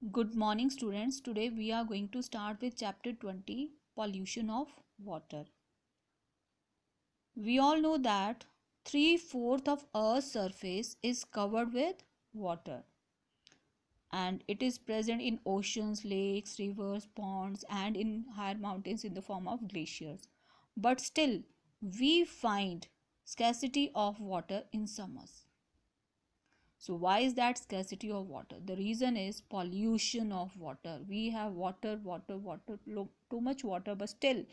Good morning, students. Today we are going to start with chapter 20, pollution of water. We all know that 3/4 of Earth's surface is covered with water, and it is present in oceans, lakes, rivers, ponds, and in higher mountains in the form of glaciers. But still, we find scarcity of water in summers. So why is that scarcity of water? The reason is pollution of water. We have water, too much water, but still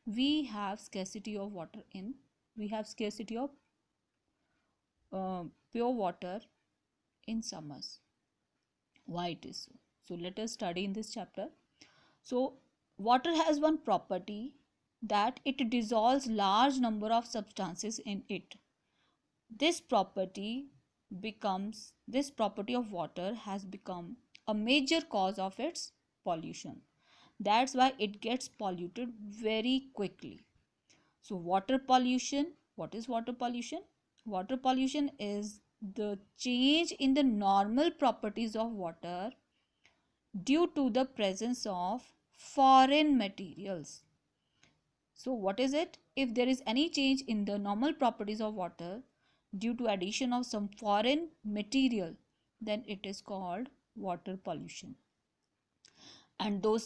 we have scarcity of water we have scarcity of pure water in summers. Why it is so? So let us study in this chapter. So water has one property, that it dissolves large number of substances in it. This property of water has become a major cause of its pollution. That's why it gets polluted very quickly. So water pollution, what is water pollution? Water pollution is the change in the normal properties of water due to the presence of foreign materials. So what is it? If there is any change in the normal properties of water due to addition of some foreign material, then it is called water pollution. And those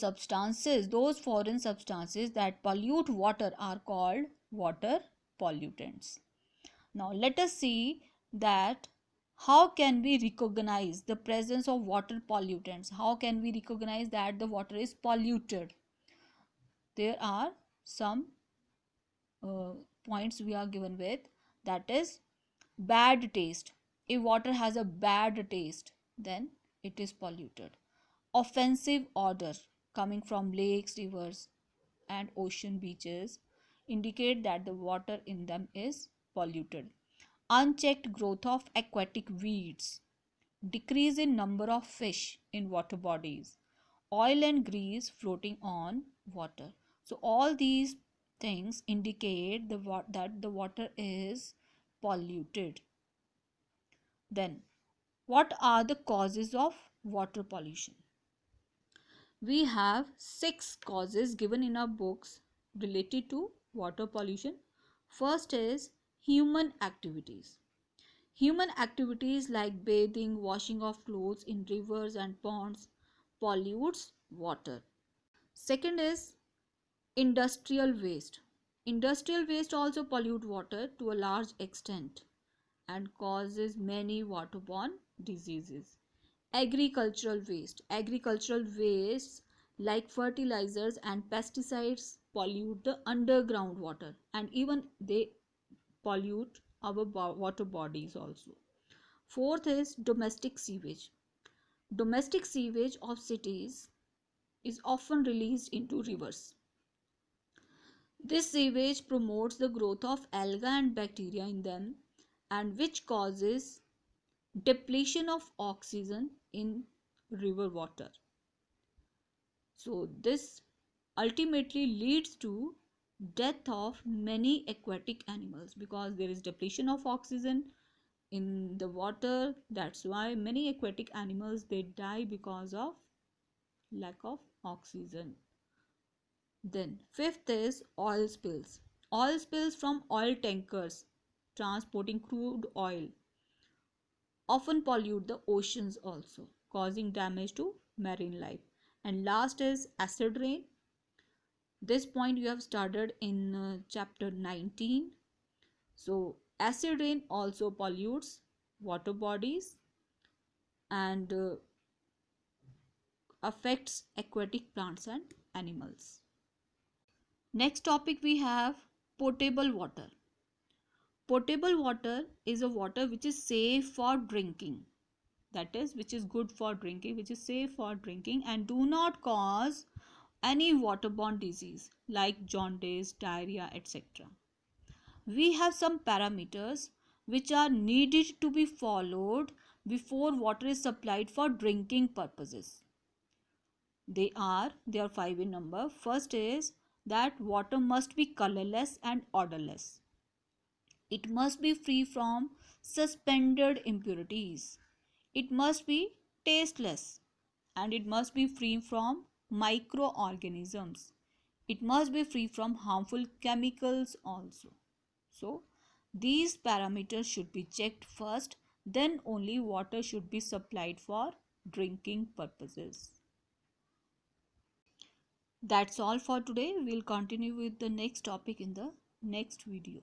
foreign substances that pollute water are called water pollutants. Now let us see that how can we recognize the presence of water pollutants? How can we recognize that the water is polluted? There are some uh, points we are given with, that is bad taste. If water has a bad taste, then it is polluted. Offensive odor coming from lakes, rivers, and ocean beaches indicate that the water in them is polluted. Unchecked growth of aquatic weeds, decrease in number of fish in water bodies, oil and grease floating on water. So all these things indicate that the water is polluted. Then what are the causes of water pollution? We have 6 causes given in our books related to water pollution. First is human activities. Human activities like bathing, washing of clothes in rivers and ponds pollutes water. Second is industrial waste. Industrial waste also pollute water to a large extent and causes many waterborne diseases. Agricultural wastes like fertilizers and pesticides pollute the underground water, and even they pollute our water bodies also. Fourth is domestic sewage. Domestic sewage of cities is often released into rivers. This sewage promotes the growth of algae and bacteria in them, and which causes depletion of oxygen in river water. So this ultimately leads to death of many aquatic animals, because there is depletion of oxygen in the water. That's why many aquatic animals, they die because of lack of oxygen. Then fifth is oil spills. Oil spills from oil tankers transporting crude oil often pollute the oceans also, causing damage to marine life. And last is acid rain. This point you have studied in chapter 19. So acid rain also pollutes water bodies and affects aquatic plants and animals. Next topic we have potable water. Potable water is a water which is safe for drinking. That is, which is good for drinking, which is safe for drinking and do not cause any waterborne disease like jaundice, diarrhea, etc. We have some parameters which are needed to be followed before water is supplied for drinking purposes. They are 5 in number. First is that water must be colorless and odorless. It must be free from suspended impurities. It must be tasteless and it must be free from microorganisms. It must be free from harmful chemicals also. So, these parameters should be checked first, then only water should be supplied for drinking purposes. That's all for today. We'll continue with the next topic in the next video.